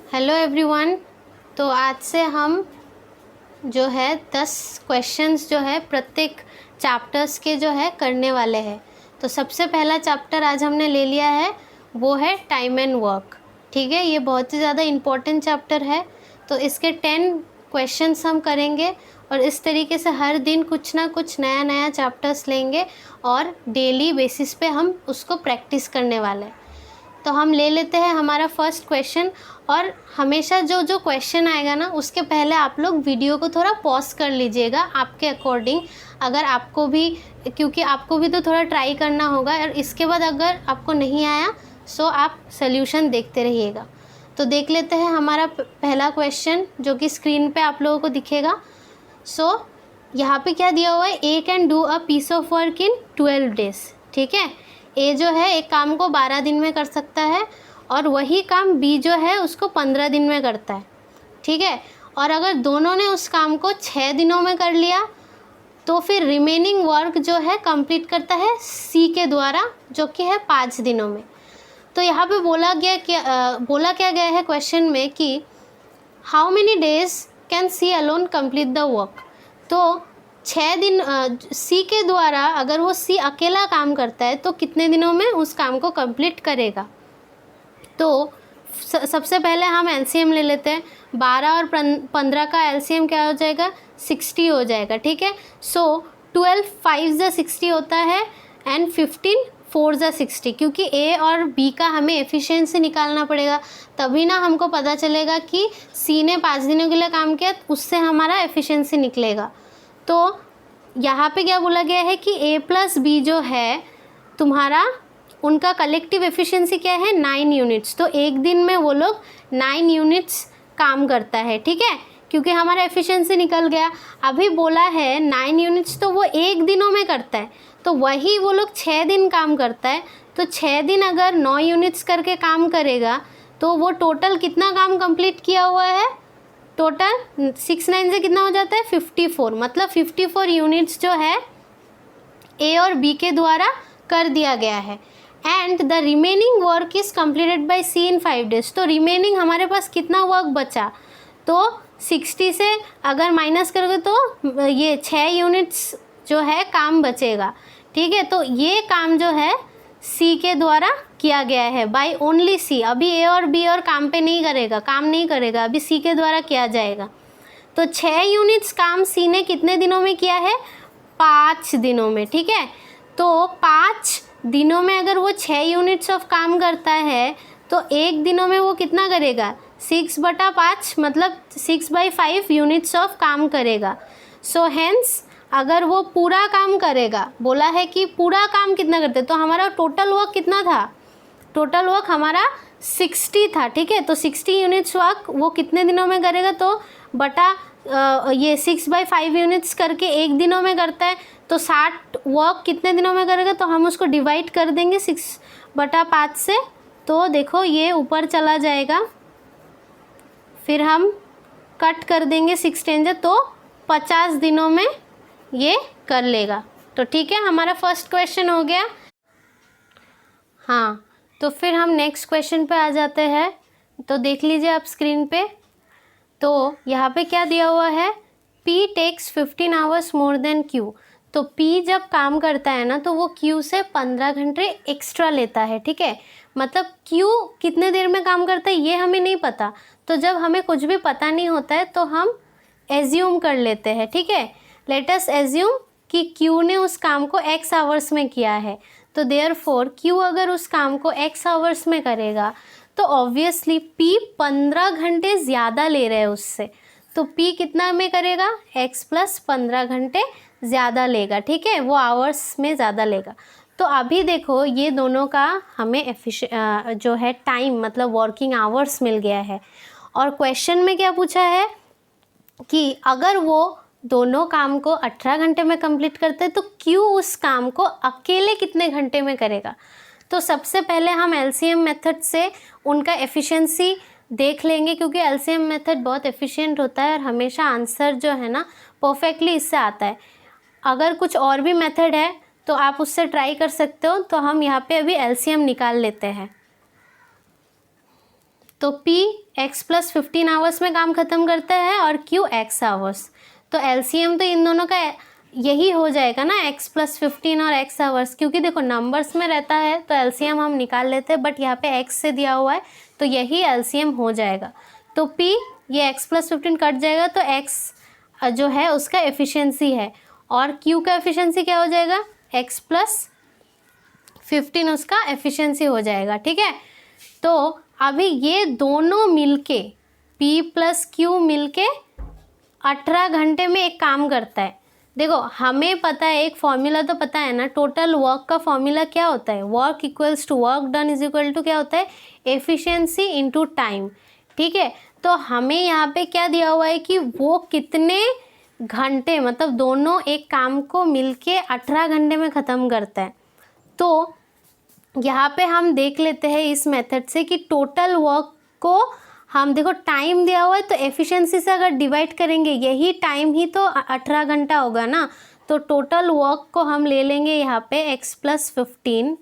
Hello everyone. तो आज से हम जो है 10 क्वेश्चंस जो है प्रत्येक चैप्टर्स के जो है करने वाले हैं। तो सबसे पहला चैप्टर आज हमने ले लिया है, वो है टाइम एंड वर्क। ठीक है, ये बहुत ही ज़्यादा इम्पोर्टेंट चैप्टर है। तो इसके 10 क्वेश्चंस हम करेंगे और इस तरीके से हर दिन कुछ ना कुछ नया नया चैप्टर्स लेंगे और डेली बेसिस पे हम उसको प्रैक्टिस करने वाले हैं। तो हम ले लेते हैं हमारा फर्स्ट क्वेश्चन। और हमेशा जो जो क्वेश्चन आएगा ना, उसके पहले आप लोग वीडियो को थोड़ा पॉज कर लीजिएगा आपके अकॉर्डिंग, अगर आपको भी, क्योंकि आपको भी तो थोड़ा ट्राई करना होगा। और इसके बाद अगर आपको नहीं आया सो आप सल्यूशन देखते रहिएगा। तो देख लेते हैं हमारा पहला क्वेश्चन, जो कि स्क्रीन पे आप लोगों को दिखेगा। सो यहाँ पे क्या दिया हुआ है, A can do a piece of work in 12 days. ठीक है, ए जो है एक काम को 12 दिन में कर सकता है और वही काम बी जो है उसको 15 दिन में करता है। ठीक है, और अगर दोनों ने उस काम को 6 दिनों में कर लिया तो फिर रिमेनिंग वर्क जो है कंप्लीट करता है सी के द्वारा, जो कि है 5 दिनों में। तो यहाँ पे बोला क्या गया है क्वेश्चन में कि how many days can C alone complete the work. तो 6 दिन सी के द्वारा अगर वो सी अकेला काम करता है तो कितने दिनों में उस काम को कंप्लीट करेगा। तो सबसे पहले हम एलसीएम ले लेते हैं। 12 और 15 का एलसीएम क्या हो जाएगा, 60 हो जाएगा। ठीक है, सो 12 5 ज़ा 60 होता है एंड 15 4 ज़ा 60, क्योंकि ए और बी का हमें एफिशिएंसी निकालना पड़ेगा, तभी ना हमको पता चलेगा कि सी ने 5 दिनों के लिए काम किया, उससे हमारा एफिशिएंसी निकलेगा। तो यहाँ पे क्या बोला गया है कि ए प्लस बी जो है तुम्हारा, उनका कलेक्टिव एफिशिएंसी क्या है, 9 यूनिट्स। तो एक दिन में वो लोग 9 यूनिट्स काम करता है। ठीक है, क्योंकि हमारा एफिशिएंसी निकल गया। अभी बोला है 9 यूनिट्स, तो वो एक दिनों में करता है, तो वही वो लोग 6 दिन काम करता है। तो 6 दिन अगर 9 यूनिट्स करके काम करेगा तो वो टोटल कितना काम कंप्लीट किया हुआ है, टोटल 6 9 से कितना हो जाता है, 54। मतलब 54 यूनिट्स जो है ए और बी के द्वारा कर दिया गया है। And the remaining work is completed by C in 5 days. तो रिमेनिंग हमारे पास कितना वर्क बचा, तो 60 से अगर माइनस करोगे तो ये 6 यूनिट्स जो है काम बचेगा। ठीक है, तो ये काम जो है सी के द्वारा किया गया है, बाय ओनली सी। अभी ए और बी और काम नहीं करेगा, अभी सी के द्वारा किया जाएगा। तो 6 यूनिट्स काम सी ने कितने दिनों में किया है, 5 दिनों में। ठीक है, तो 5 दिनों में अगर वो 6 यूनिट्स ऑफ काम करता है तो एक दिनों में वो कितना करेगा, 6/5, मतलब 6/5 यूनिट्स ऑफ काम करेगा। सो हेंस अगर वो पूरा काम करेगा, बोला है कि पूरा काम कितना करते, तो हमारा टोटल वर्क कितना था, टोटल वर्क हमारा 60 था। ठीक है, तो 60 यूनिट्स वर्क वो कितने दिनों में करेगा, तो बटा ये 6/5 यूनिट्स करके एक दिनों में करता है, तो 60 वर्क कितने दिनों में करेगा, तो हम उसको डिवाइड कर देंगे 6/5 से। तो देखो ये ऊपर चला जाएगा, फिर हम कट कर देंगे 6 10, तो 50 दिनों में ये कर लेगा। तो ठीक है, हमारा फर्स्ट क्वेश्चन हो गया। हाँ, तो फिर हम नेक्स्ट क्वेश्चन पे आ जाते हैं। तो देख लीजिए आप स्क्रीन पे। तो यहाँ पे क्या दिया हुआ है, P takes 15 hours more than Q। तो P जब काम करता है ना तो वो Q से 15 घंटे एक्स्ट्रा लेता है। ठीक है, मतलब Q कितने देर में काम करता है ये हमें नहीं पता। तो जब हमें कुछ भी पता नहीं होता है तो हम एज्यूम कर लेते हैं। ठीक है, लेट अस एज्यूम कि Q ने उस काम को X आवर्स में किया है। तो देयरफॉर Q अगर उस काम को X आवर्स में करेगा तो ऑब्वियसली P 15 घंटे ज़्यादा ले रहे हैं उससे, तो P कितना में करेगा, X + 15 घंटे ज़्यादा लेगा। ठीक है, वो आवर्स में ज़्यादा लेगा। तो अभी देखो ये दोनों का हमें जो है टाइम, मतलब वर्किंग आवर्स मिल गया है। और क्वेश्चन में क्या पूछा है कि अगर वो दोनों काम को 18 घंटे में कंप्लीट करते हैं तो Q उस काम को अकेले कितने घंटे में करेगा। तो सबसे पहले हम एलसीएम मेथड से उनका एफिशिएंसी देख लेंगे, क्योंकि एलसीएम मेथड बहुत एफिशिएंट होता है और हमेशा आंसर जो है ना परफेक्टली इससे आता है। अगर कुछ और भी मेथड है तो आप उससे ट्राई कर सकते हो। तो हम यहाँ पे अभी एलसीएम निकाल लेते हैं। तो P x प्लस 15 आवर्स में काम ख़त्म करता है और Q x आवर्स। तो LCM तो इन दोनों का यही हो जाएगा ना, x प्लस 15 और x आवर्स, क्योंकि देखो नंबर्स में रहता है तो LCM हम निकाल लेते हैं, बट यहाँ पे x से दिया हुआ है तो यही LCM हो जाएगा। तो P ये x प्लस 15 कट जाएगा तो x जो है उसका एफिशिएंसी है, और Q का एफिशिएंसी क्या हो जाएगा, x प्लस 15 उसका एफिशिएंसी हो जाएगा। ठीक है, तो अभी ये दोनों मिलके P प्लस Q मिलके 18 घंटे में एक काम करता है। देखो हमें पता है, एक फॉर्मूला तो पता है ना, टोटल वर्क का फॉर्मूला क्या होता है, work equals to work done is equal to क्या होता है, एफिशिएंसी इनटू टाइम। ठीक है, तो हमें यहाँ पे क्या दिया हुआ है कि वो कितने घंटे, मतलब दोनों एक काम को मिलके 18 घंटे में ख़त्म करता है। तो यहाँ पे हम देख लेते हैं इस मेथड से कि टोटल वर्क को हम, देखो टाइम दिया हुआ है तो एफिशिएंसी से अगर डिवाइड करेंगे यही टाइम ही तो 18 घंटा होगा ना। तो टोटल वर्क को हम ले लेंगे यहाँ पे x प्लस 15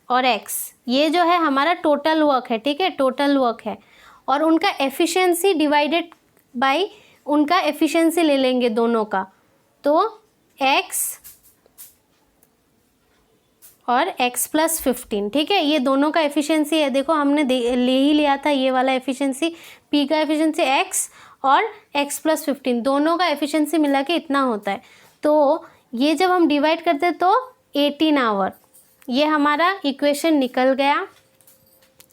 और x, ये जो है हमारा टोटल वर्क है। ठीक है, टोटल वर्क है, और उनका एफिशिएंसी डिवाइडेड बाय उनका एफिशिएंसी ले लेंगे दोनों का, तो x और x प्लस 15। ठीक है, ये दोनों का एफिशिएंसी है, देखो हमने ले ही लिया था ये वाला एफिशिएंसी, P का एफिशिएंसी x और x प्लस 15 दोनों का एफिशिएंसी मिला के इतना होता है। तो ये जब हम डिवाइड करते हैं तो 18 आवर, ये हमारा इक्वेशन निकल गया।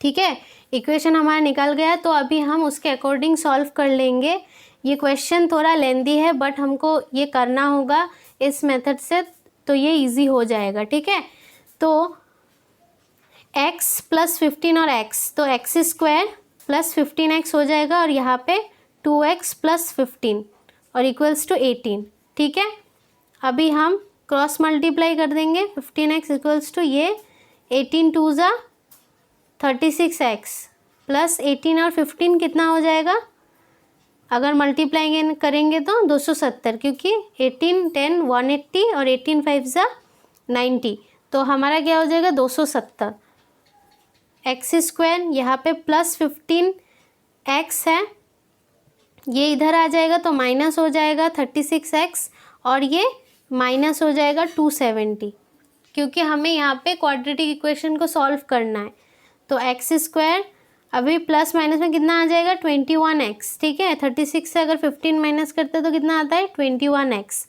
ठीक है, इक्वेशन हमारा निकल गया, तो अभी हम उसके अकॉर्डिंग सॉल्व कर लेंगे। ये क्वेश्चन थोड़ा लेंदी है बट हमको ये करना होगा इस मेथड से, तो ये इजी हो जाएगा। ठीक है, तो x प्लस 15 और x, तो x स्क्वायर प्लस 15x हो जाएगा, और यहाँ पे 2x प्लस 15 और इक्वल्स टू 18। ठीक है, अभी हम क्रॉस मल्टीप्लाई कर देंगे, 15x इक्वल्स टू ये 18 टू ज़ा 36x प्लस 18 और 15 कितना हो जाएगा, अगर मल्टीप्लाई करेंगे तो 270, क्योंकि 18 10 180 और 18 5 ज़ा 90, तो हमारा क्या हो जाएगा 270। एक्स स्क्वायर यहाँ पे प्लस 15x है, ये इधर आ जाएगा तो माइनस हो जाएगा 36x, और ये माइनस हो जाएगा 270, क्योंकि हमें यहाँ पे क्वाड्रेटिक इक्वेशन को सॉल्व करना है। तो एक्स स्क्वायर अभी प्लस माइनस में कितना आ जाएगा 21x। ठीक है, 36 से अगर 15 माइनस करते तो कितना आता है 21x,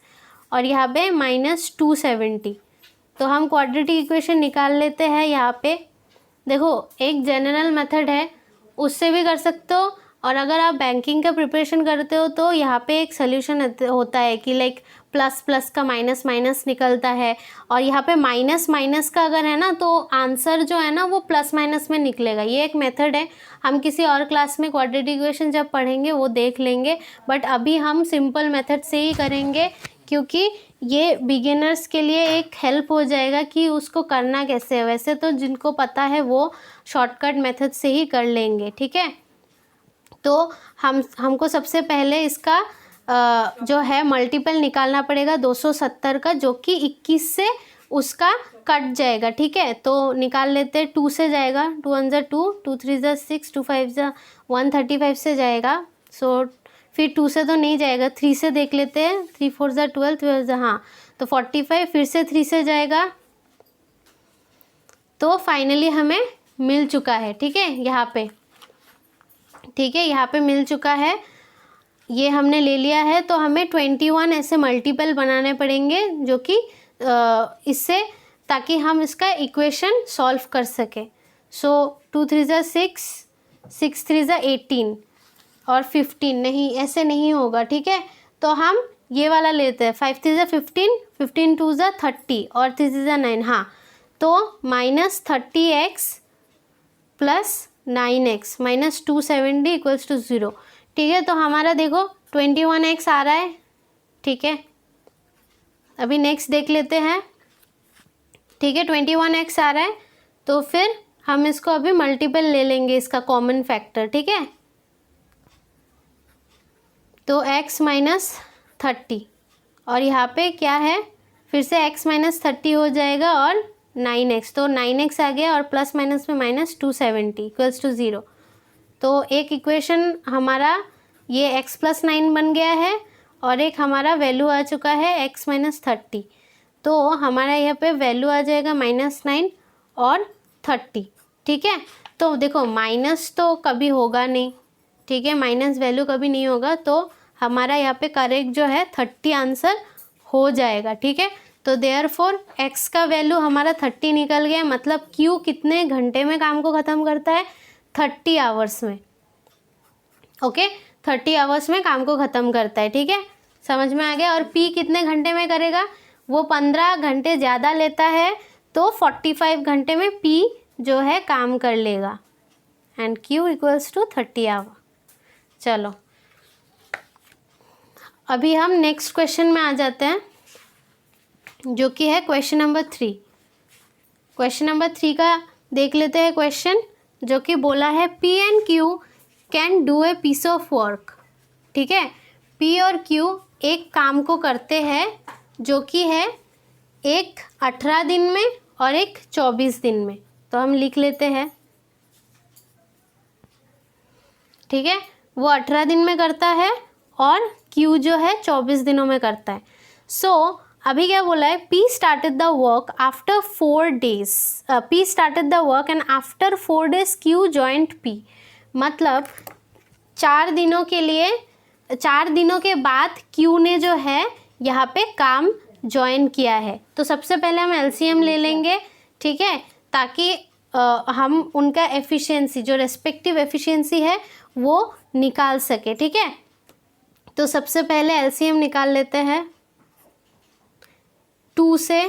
और यहाँ पे माइनस 270। तो हम क्वाड्रेटिक इक्वेशन निकाल लेते हैं। यहाँ पे देखो एक जनरल मेथड है, उससे भी कर सकते हो, और अगर आप बैंकिंग का प्रिपरेशन करते हो तो यहाँ पे एक सोल्यूशन होता है कि लाइक प्लस प्लस का माइनस माइनस निकलता है, और यहाँ पे माइनस माइनस का अगर है ना तो आंसर जो है ना वो प्लस माइनस में निकलेगा। ये एक मेथड है, हम किसी और क्लास में क्वाड्रेटिक इक्वेशन जब पढ़ेंगे वो देख लेंगे, बट अभी हम सिंपल मेथड से ही करेंगे, क्योंकि ये बिगिनर्स के लिए एक हेल्प हो जाएगा कि उसको करना कैसे है। वैसे तो जिनको पता है वो शॉर्टकट मेथड से ही कर लेंगे। ठीक है, तो हमको सबसे पहले इसका जो है मल्टीपल निकालना पड़ेगा 270 का, जो कि 21 से उसका कट जाएगा। ठीक है, तो निकाल लेते हैं, 2 से जाएगा, 2 1 ज़ा 2, 2 3 ज़ा 6, 2 5 ज़ा 135 से जाएगा। सो फिर 2 से तो नहीं जाएगा, 3 से देख लेते हैं, 3 4 ज़ा 12, 12 ज़ा हाँ तो 45, फिर से 3 से जाएगा, तो फाइनली हमें मिल चुका है। ठीक है, यहाँ पे ठीक है, यहाँ पे मिल चुका है, ये हमने ले लिया है। तो हमें 21 ऐसे मल्टीपल बनाने पड़ेंगे, जो कि इससे, ताकि हम इसका इक्वेशन सॉल्व कर सकें। सो 2 3 ज़ा 6, 6 3 ज़ा 18 और 15, नहीं ऐसे नहीं होगा। ठीक है, तो हम ये वाला लेते हैं, 5 3 ज़ा 15, 15 2 ज़ा 30 और 3 3 ज़ा 9, हाँ तो minus 30x plus 9x minus 270 equals to 0। ठीक है, तो हमारा देखो 21x आ रहा है। ठीक है, अभी नेक्स्ट देख लेते हैं। ठीक है, 21x आ रहा है, तो फिर हम इसको अभी मल्टीपल ले लेंगे, इसका कॉमन फैक्टर। ठीक है, तो x माइनस 30, और यहाँ पे क्या है, फिर से x माइनस 30 हो जाएगा, और 9x, तो 9x आ गया, और प्लस माइनस में माइनस 270 इक्वल्स टू 0। तो एक इक्वेशन हमारा ये x+9 बन गया है और एक हमारा वैल्यू आ चुका है x - 30। तो हमारा यहाँ पे वैल्यू आ जाएगा -9 और 30। ठीक है, तो देखो माइनस तो कभी होगा नहीं, ठीक है, माइनस वैल्यू कभी नहीं होगा, तो हमारा यहाँ पे करेक्ट जो है 30 आंसर हो जाएगा। ठीक है, तो देयरफॉर x का वैल्यू हमारा 30 निकल गया, मतलब q कितने घंटे में काम को ख़त्म करता है? 30 आवर्स में। ओके, 30 आवर्स में काम को ख़त्म करता है। ठीक है, समझ में आ गया। और p कितने घंटे में करेगा? वो 15 घंटे ज़्यादा लेता है, तो 45 घंटे में p जो है काम कर लेगा, and q equals to 30 hour. चलो अभी हम नेक्स्ट क्वेश्चन में आ जाते हैं, जो कि है क्वेश्चन नंबर 3। क्वेश्चन नंबर 3 का देख लेते हैं क्वेश्चन, जो कि बोला है P and Q can do a piece of work. ठीक है, P और Q एक काम को करते हैं, जो कि है एक 18 दिन में और एक 24 दिन में। तो हम लिख लेते हैं। ठीक है, वो 18 दिन में करता है और Q जो है 24 दिनों में करता है। सो अभी क्या बोला है? P started the work after 4 days. P started the work and after 4 days Q joined P. मतलब 4 दिनों के लिए, 4 दिनों के बाद Q ने जो है यहाँ पे काम ज्वाइन किया है। तो सबसे पहले हम LCM ले लेंगे, ठीक है, ताकि हम उनका एफिशिएंसी, जो रेस्पेक्टिव एफिशिएंसी है, वो निकाल सके। ठीक है, तो सबसे पहले LCM निकाल लेते हैं। 2 से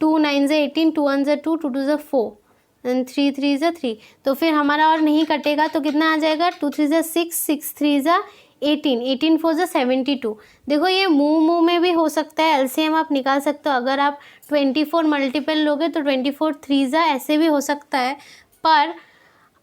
2 9 से 18, 2 1 से 2, 2 2 से 4 एंड 3 3 से 3। तो फिर हमारा और नहीं कटेगा, तो कितना आ जाएगा? 2 3 से 6, 6 3 से 18, 18 4 से 72। देखो ये मुंह में भी हो सकता है, LCM आप निकाल सकते हो। अगर आप 24 मल्टीपल लोगे तो 24 3 से ऐसे भी हो सकता है, पर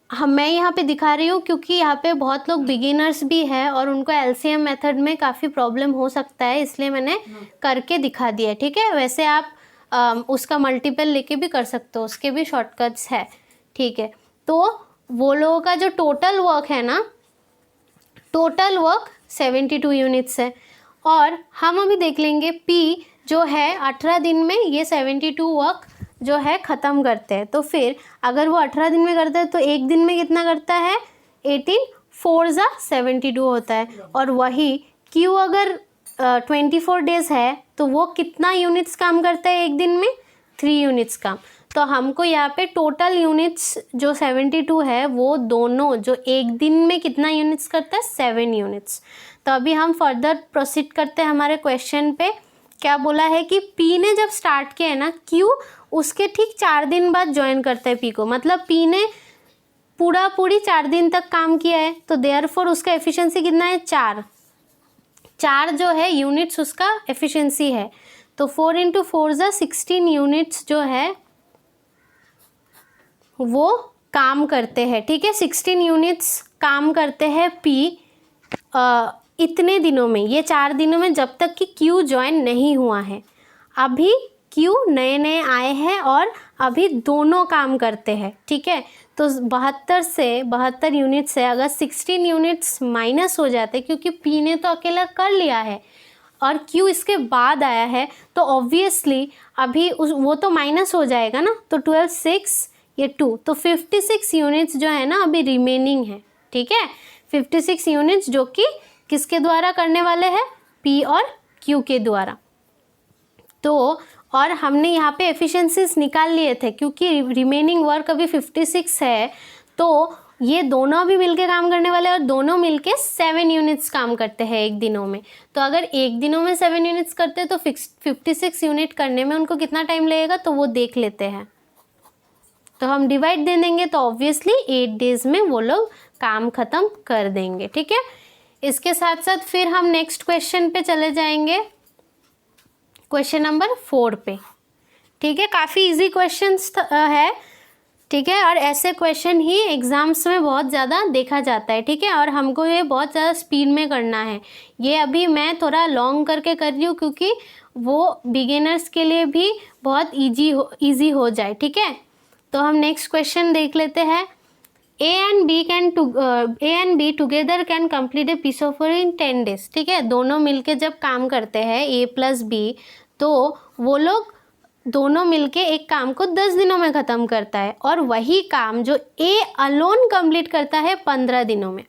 मैं यहाँ पे दिखा रही हूँ क्योंकि यहाँ पे बहुत लोग बिगिनर्स भी है और उनको LCM मेथड में काफ़ी प्रॉब्लम हो सकता है, इसलिए मैंने करके दिखा दिया। ठीक है, वैसे आप उसका मल्टीपल लेके भी कर सकते हो, उसके भी शॉर्टकट्स है। ठीक है, तो वो लोगों का जो टोटल वर्क है ना, टोटल वर्क 72 यूनिट्स है। और हम अभी देख लेंगे P जो है 18 दिन में ये 72 वर्क जो है ख़त्म करते हैं। तो फिर अगर वो 18 दिन में करता है तो एक दिन में कितना करता है? 18 4 जा 72 होता है। और वही Q अगर 24 डेज़ है तो वो कितना यूनिट्स काम करता है एक दिन में? 3 यूनिट्स काम। तो हमको यहाँ पे टोटल यूनिट्स जो 72 है, वो दोनों जो एक दिन में कितना यूनिट्स करता है? 7 यूनिट्स। तो अभी हम फर्दर प्रोसीड करते हैं हमारे क्वेश्चन पे। क्या बोला है कि P ने जब स्टार्ट किया है ना, Q उसके ठीक 4 दिन बाद ज्वाइन करता है P को। मतलब P ने पूरी 4 दिन तक काम किया है, तो देयरफॉर उसका एफिशिएंसी कितना है? 4 जो है यूनिट्स उसका एफिशिएंसी है। तो 4 × 4 = 16 यूनिट्स जो है वो काम करते हैं। ठीक है, 16 यूनिट्स काम करते हैं P इतने दिनों में, ये 4 दिनों में, जब तक कि Q ज्वाइन नहीं हुआ है। अभी Q नए आए हैं और अभी दोनों काम करते हैं। ठीक है, तो 72 यूनिट्स है, अगर 16 यूनिट्स माइनस हो जाते, क्योंकि P ने तो अकेला कर लिया है और Q इसके बाद आया है, तो ऑब्वियसली अभी वो तो माइनस हो जाएगा ना। तो 12 6 ये 2, तो 56 यूनिट्स जो है ना अभी रिमेनिंग है। ठीक है, 56 यूनिट्स जो कि किसके द्वारा करने वाले हैं? P और Q के द्वारा। तो और हमने यहाँ पे एफिशिएंसीज निकाल लिए थे, क्योंकि रिमेनिंग वर्क अभी 56 है, तो ये दोनों भी मिलके काम करने वाले हैं और दोनों मिलके 7 यूनिट्स काम करते हैं एक दिनों में। तो अगर एक दिनों में 7 यूनिट्स करते हैं तो 56 यूनिट करने में उनको कितना टाइम लगेगा, तो वो देख लेते हैं। तो हम डिवाइड दे देंगे, तो ऑब्वियसली 8 डेज में वो लोग काम ख़त्म कर देंगे। ठीक है, इसके साथ साथ फिर हम नेक्स्ट क्वेश्चन पे चले जाएंगे, क्वेश्चन नंबर 4 पे। ठीक है, काफ़ी इजी क्वेश्चंस है। ठीक है, और ऐसे क्वेश्चन ही एग्ज़ाम्स में बहुत ज़्यादा देखा जाता है। ठीक है, और हमको ये बहुत ज़्यादा स्पीड में करना है। ये अभी मैं थोड़ा लॉन्ग करके कर रही हूँ, क्योंकि वो बिगिनर्स के लिए भी बहुत ईजी हो जाए। ठीक है, तो हम नेक्स्ट क्वेश्चन देख लेते हैं। A and B together can complete a piece of work in 10 days। ठीक है, दोनों मिलके जब काम करते हैं A प्लस B, तो वो लोग दोनों मिलके एक काम को 10 दिनों में ख़त्म करता है, और वही काम जो A अलोन कंप्लीट करता है 15 दिनों में।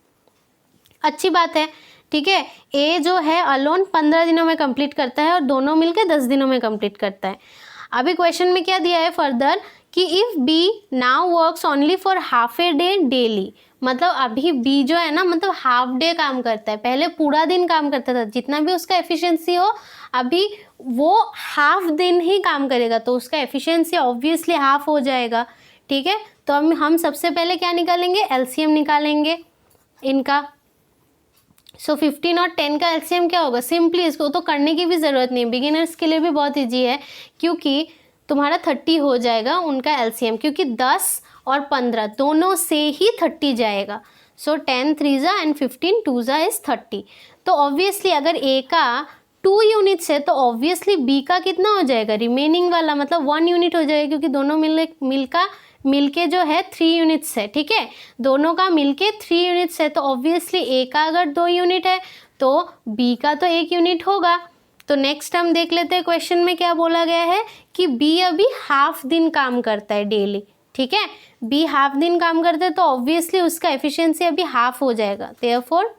अच्छी बात है, ठीक है। A जो है अलोन 15 दिनों में कंप्लीट करता है और दोनों मिलके 10 दिनों में कंप्लीट करता है। अभी क्वेश्चन में क्या दिया है फर्दर कि if B now works only for half a day daily, मतलब अभी B जो है ना, मतलब हाफ डे काम करता है, पहले पूरा दिन काम करता था, जितना भी उसका एफिशिएंसी हो अभी वो हाफ दिन ही काम करेगा, तो उसका एफिशिएंसी ऑब्वियसली हाफ हो जाएगा। ठीक है, तो हम सबसे पहले क्या निकालेंगे, एलसीएम निकालेंगे इनका। सो 15 और 10 का एलसीएम क्या होगा, सिंपली इसको तो करने की भी ज़रूरत नहीं, बिगिनर्स के लिए भी बहुत ईजी है, क्योंकि तुम्हारा 30 हो जाएगा उनका एलसीएम, क्योंकि 10 और 15 दोनों से ही 30 जाएगा। सो 10 3 एंड 15 2 इज 30। तो ऑब्वियसली अगर ए का 2 यूनिट्स है तो ऑब्वियसली बी का कितना हो जाएगा, रिमेनिंग वाला मतलब 1 यूनिट हो जाएगा, क्योंकि दोनों मिलके जो है 3 यूनिट्स है। ठीक है, दोनों का मिलके 3 यूनिट्स है, तो ऑब्वियसली ए का अगर 2 यूनिट है तो बी का तो 1 यूनिट होगा। तो नेक्स्ट हम देख लेते हैं क्वेश्चन में क्या बोला गया है कि बी अभी हाफ दिन काम करता है डेली। ठीक है, बी हाफ दिन काम करता है तो ऑब्वियसली उसका एफिशिएंसी अभी हाफ हो जाएगा। देयरफॉर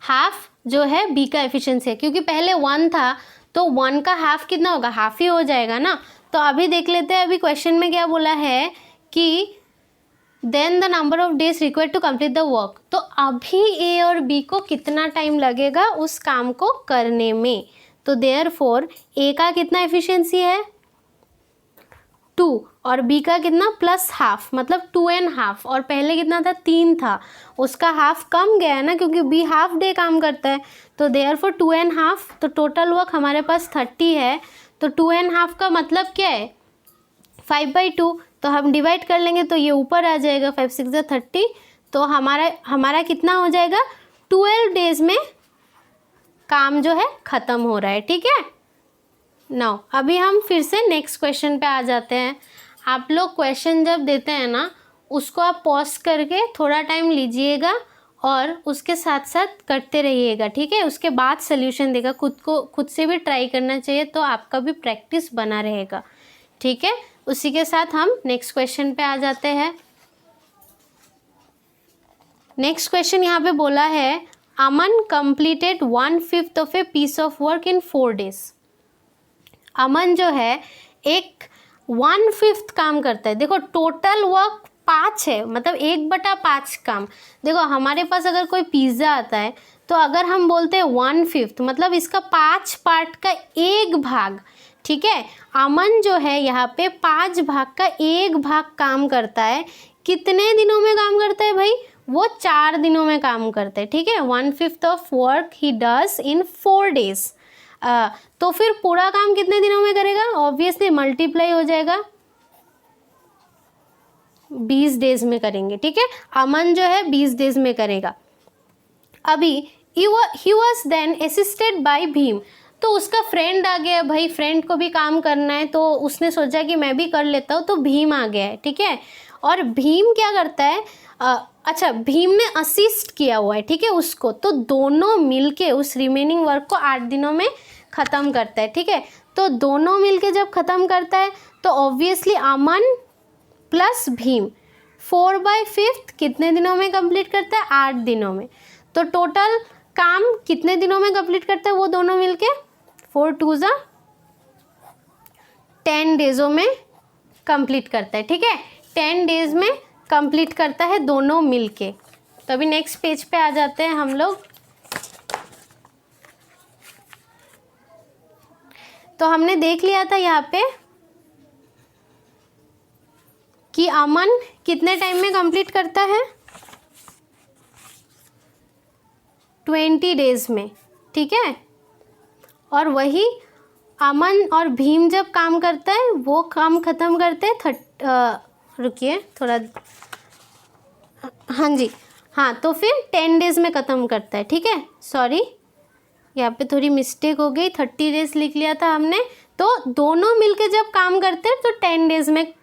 हाफ जो है बी का एफिशिएंसी है, क्योंकि पहले 1 था तो 1 का हाफ कितना होगा, हाफ ही हो जाएगा ना। तो अभी देख लेते हैं, अभी क्वेश्चन में क्या बोला है कि then the number of days required to complete the work. तो अभी ए और बी को कितना टाइम लगेगा उस काम को करने में, तो देयरफॉर ए का कितना एफिशिएंसी है 2 और बी का कितना प्लस हाफ, मतलब 2.5, और पहले कितना था 3 था, उसका हाफ कम गया है ना, क्योंकि बी हाफ डे काम करता है। तो देयरफॉर 2.5, तो टोटल वर्क हमारे पास 30 है, तो 2.5 का मतलब क्या है 5/2, तो हम डिवाइड कर लेंगे तो ये ऊपर आ जाएगा, 5 6 30, तो हमारा कितना हो जाएगा 12 डेज में काम जो है ख़त्म हो रहा है। ठीक है, नाउ अभी हम फिर से नेक्स्ट क्वेश्चन पे आ जाते हैं। आप लोग क्वेश्चन जब देते हैं ना, उसको आप पॉज करके थोड़ा टाइम लीजिएगा और उसके साथ साथ करते रहिएगा। ठीक है, उसके बाद सोल्यूशन देगा, खुद से भी ट्राई करना चाहिए, तो आपका भी प्रैक्टिस बना रहेगा। ठीक है, उसी के साथ हम नेक्स्ट क्वेश्चन पे आ जाते हैं। नेक्स्ट क्वेश्चन यहाँ पे बोला है Aman completed 1/5 of a piece of work in 4 days। Aman जो है एक 1/5 काम करता है। देखो टोटल वर्क 5 है, मतलब 1/5 काम। देखो हमारे पास अगर कोई पिज़्ज़ा आता है तो अगर हम बोलते हैं 1/5, मतलब इसका 5 पार्ट का 1 भाग। ठीक है, अमन जो है यहाँ पे 5 भाग का 1 भाग काम करता है। कितने दिनों में काम करता है भाई, वो 4 दिनों में काम करता है। ठीक है, 1/5 of work he does in 4 days। तो फिर पूरा काम कितने दिनों में करेगा, ऑब्वियसली मल्टीप्लाई हो जाएगा, 20 डेज में करेंगे। ठीक है, अमन जो है 20 डेज में करेगा। अभी ही was then assisted by Bhim, तो उसका फ्रेंड आ गया, भाई फ्रेंड को भी काम करना है तो उसने सोचा कि मैं भी कर लेता हूँ, तो भीम आ गया है। ठीक है, और भीम क्या करता है, अच्छा भीम ने असिस्ट किया हुआ है, ठीक है उसको, तो दोनों मिलके उस रिमेनिंग वर्क को 8 दिनों में ख़त्म करता है। ठीक है, तो दोनों मिलके जब ख़त्म करता है तो ऑब्वियसली अमन प्लस भीम 4/5 कितने दिनों में कंप्लीट करता है, 8 दिनों में। तो टोटल काम कितने दिनों में कंप्लीट करता है वो दोनों मिलके, 4 2 10 डेज़ों में कंप्लीट करता है। ठीक है, 10 डेज में कंप्लीट करता है दोनों मिलके। तो अभी नेक्स्ट पेज पे आ जाते हैं हम लोग। तो हमने देख लिया था यहाँ पे कि अमन कितने टाइम में कंप्लीट करता है, 20 डेज में। ठीक है, और वही अमन और भीम जब काम करता है वो काम ख़त्म करते हैं रुकिए थोड़ा, हाँ जी हाँ, तो फिर 10 डेज़ में ख़त्म करता है। ठीक है, सॉरी यहाँ पे थोड़ी मिस्टेक हो गई, 30 डेज़ लिख लिया था हमने, तो दोनों मिलके जब काम करते तो 10 डेज में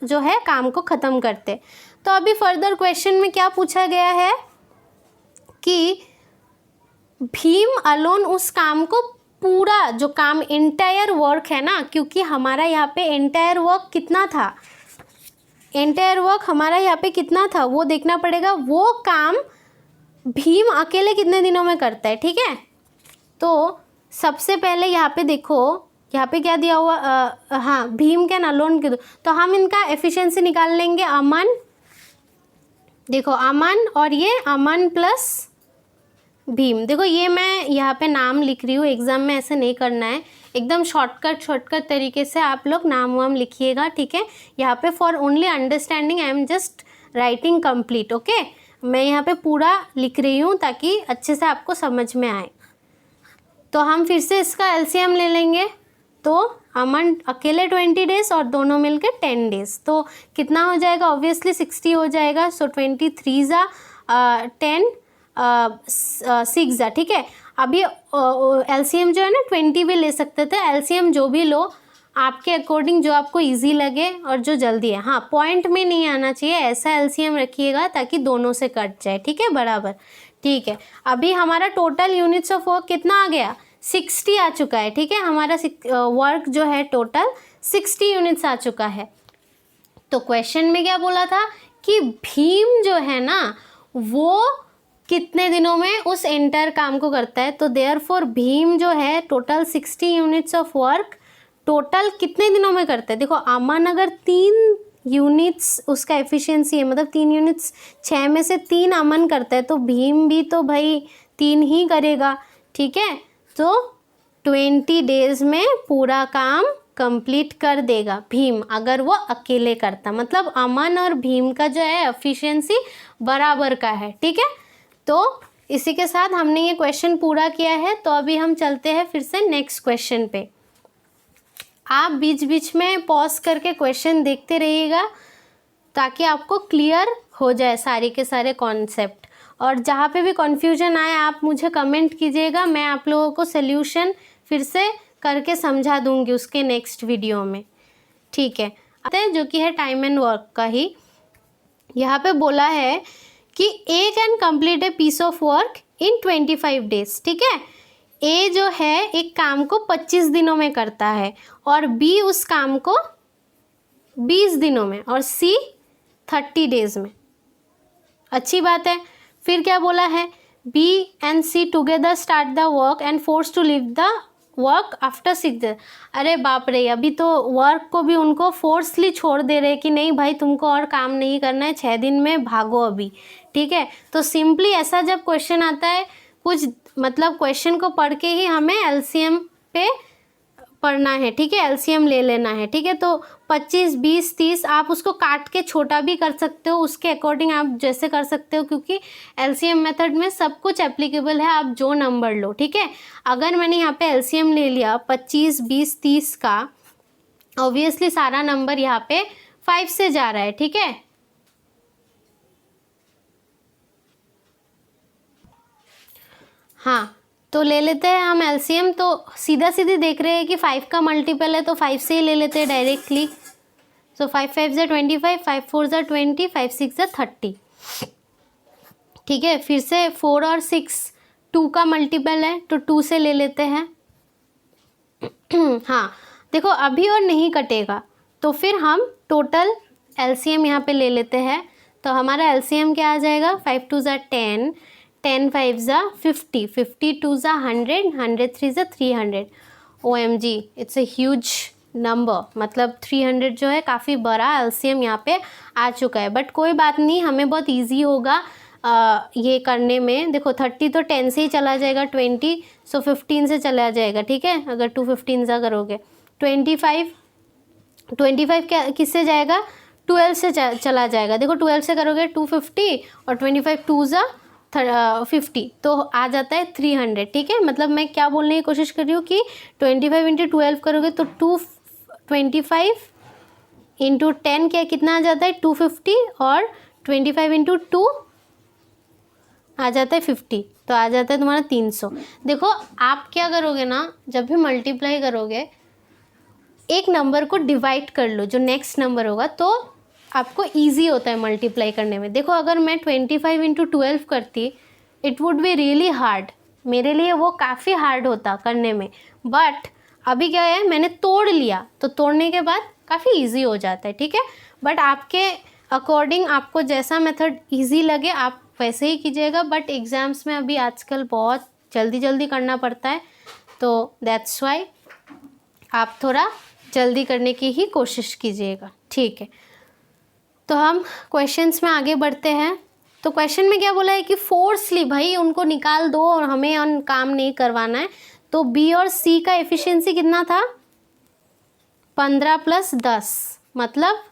जो है काम को ख़त्म करते। तो अभी फर्दर क्वेश्चन में क्या पूछा गया है कि भीम अलोन उस काम को पूरा, जो काम एंटायर वर्क है ना, क्योंकि हमारा यहाँ पे एंटायर वर्क कितना था, एंटायर वर्क हमारा यहाँ पे कितना था वो देखना पड़ेगा। वो काम भीम अकेले कितने दिनों में करता है, ठीक है। तो सबसे पहले यहाँ पे देखो, यहाँ पे क्या दिया हुआ, हाँ, भीम कैन अलोन के, तो हम इनका एफिशिएंसी निकाल लेंगे। अमन, देखो अमन और ये अमन प्लस भीम। देखो ये मैं यहाँ पे नाम लिख रही हूँ, एग्जाम में ऐसे नहीं करना है, एकदम शॉर्टकट तरीके से आप लोग नाम वाम लिखिएगा, ठीक है। यहाँ पे for only understanding I am just writing complete, okay. मैं यहाँ पे पूरा लिख रही हूँ ताकि अच्छे से आपको समझ में आए। तो हम फिर से इसका एलसीएम ले लेंगे। तो अमन अकेले 20 डेज और दोनों मिलके 10 डेज, तो कितना हो जाएगा, ऑब्वियसली 60 हो जाएगा। सो 23 ज़ा 10 6 ज़ा, ठीक है। अभी एलसीएम जो है ना 20 भी ले सकते थे, एलसीएम जो भी लो आपके अकॉर्डिंग, जो आपको इजी लगे और जो जल्दी है। हाँ, पॉइंट में नहीं आना चाहिए, ऐसा एलसीएम रखिएगा ताकि दोनों से कट जाए, ठीक है, बराबर, ठीक है। अभी हमारा टोटल यूनिट्स ऑफ वर्क कितना आ गया, 60 आ चुका है, ठीक है। हमारा वर्क जो है टोटल 60 यूनिट्स आ चुका है। तो क्वेश्चन में क्या बोला था कि भीम जो है ना वो कितने दिनों में उस एंटायर काम को करता है। तो देयरफॉर भीम जो है total 60 units of work total कितने दिनों में करता है। देखो अमन अगर 3 यूनिट्स उसका एफिशिएंसी है, मतलब 3 यूनिट्स, 6 में से 3 अमन करता है, तो भीम भी तो भाई 3 ही करेगा, ठीक है। तो 20 डेज में पूरा काम कंप्लीट कर देगा भीम, अगर वो अकेले करता, मतलब अमन और भीम का जो है एफिशिएंसी बराबर का है, ठीक है। तो इसी के साथ हमने ये क्वेश्चन पूरा किया है। तो अभी हम चलते हैं फिर से नेक्स्ट क्वेश्चन पे। आप बीच बीच में पॉज करके क्वेश्चन देखते रहिएगा ताकि आपको क्लियर हो जाए सारे के सारे कॉन्सेप्ट, और जहाँ पे भी कन्फ्यूजन आए आप मुझे कमेंट कीजिएगा, मैं आप लोगों को सल्यूशन फिर से करके समझा दूंगी उसके नेक्स्ट वीडियो में, ठीक है। आते हैं जो कि है टाइम एंड वर्क का ही। यहाँ पे बोला है कि A can complete a piece of work in 25 days, ठीक है। ए जो है एक काम को 25 दिनों में करता है और बी उस काम को 20 दिनों में और सी 30 डेज में। अच्छी बात है। फिर क्या बोला है, B and C together start the work and force to leave the work after 6 days. अरे बाप रे, अभी तो वर्क को भी उनको फोर्सली छोड़ दे रहे कि नहीं भाई तुमको और काम नहीं करना है, 6 दिन में भागो अभी, ठीक है। तो सिंपली ऐसा जब क्वेश्चन आता है, कुछ मतलब क्वेश्चन को पढ़ के ही हमें एलसीएम पे पढ़ना है, ठीक है, एलसीएम ले लेना है, ठीक है। तो 25, 20, 30 आप उसको काट के छोटा भी कर सकते हो, उसके अकॉर्डिंग आप जैसे कर सकते हो, क्योंकि एलसीएम मेथड में सब कुछ एप्लीकेबल है, आप जो नंबर लो, ठीक है। अगर मैंने यहाँ पे एलसीएम ले लिया 25, 20, 30 का, ऑब्वियसली सारा नंबर यहाँ पे 5 से जा रहा है, ठीक है। हाँ, तो ले लेते हैं हम एलसीएम। तो सीधा सीधी देख रहे हैं कि 5 का मल्टीपल है तो 5 से ही ले लेते हैं डायरेक्टली। सो 5 5 ज़ा 25, 5 4 ज़ा 20, 5 6 ज़ा 30, ठीक है। फिर से 4 और 6 2 का मल्टीपल है तो 2 से ले लेते हैं। हाँ, देखो अभी और नहीं कटेगा तो फिर हम टोटल एलसीएम यहाँ पे ले लेते हैं। तो हमारा एलसीएम क्या आ जाएगा, 5 2 ज़ा 10, 10 5 ज़ा 50, 50 2 ज़ा 100, 100 3 ज़ा 300। OMG, it's a huge number, मतलब 300 जो है काफ़ी बड़ा एलसीएम यहाँ पे आ चुका है। बट कोई बात नहीं, हमें बहुत इजी होगा ये करने में। देखो 30 तो 10 से ही चला जाएगा, 20 सो 15 से चला जाएगा, ठीक है, अगर 2 15 सा करोगे। 25 क्या किससे जाएगा, 12 से चला जाएगा। देखो 12 से करोगे 250 और 25 2 ज़ा 50 तो आ जाता है 300, ठीक है। मतलब मैं क्या बोलने की कोशिश कर रही हूँ कि 25 × 12 करोगे तो 225 × 10 क्या कितना आ जाता है 250, और 25 × 2 आ जाता है 50, तो आ जाता है तुम्हारा 300। देखो आप क्या करोगे ना, जब भी मल्टीप्लाई करोगे एक नंबर को डिवाइड कर लो, जो नेक्स्ट नंबर होगा, तो आपको ईजी होता है मल्टीप्लाई करने में। देखो अगर मैं 25 इंटू 12 करती, it would be really hard, मेरे लिए वो काफ़ी हार्ड होता करने में। बट अभी क्या है, मैंने तोड़ लिया, तो तोड़ने के बाद काफ़ी ईजी हो जाता है, ठीक है। बट आपके अकॉर्डिंग आपको जैसा मेथड ईजी लगे आप वैसे ही कीजिएगा। बट एग्ज़ाम्स में अभी आजकल बहुत जल्दी जल्दी करना पड़ता है, तो दैट्स वाई आप थोड़ा जल्दी करने की ही कोशिश कीजिएगा, ठीक है। तो हम क्वेश्चंस में आगे बढ़ते हैं। तो क्वेश्चन में क्या बोला है कि फोर्सली भाई उनको निकाल दो और हमें उन काम नहीं करवाना है। तो बी और सी का एफिशिएंसी कितना था, 15 + 10 मतलब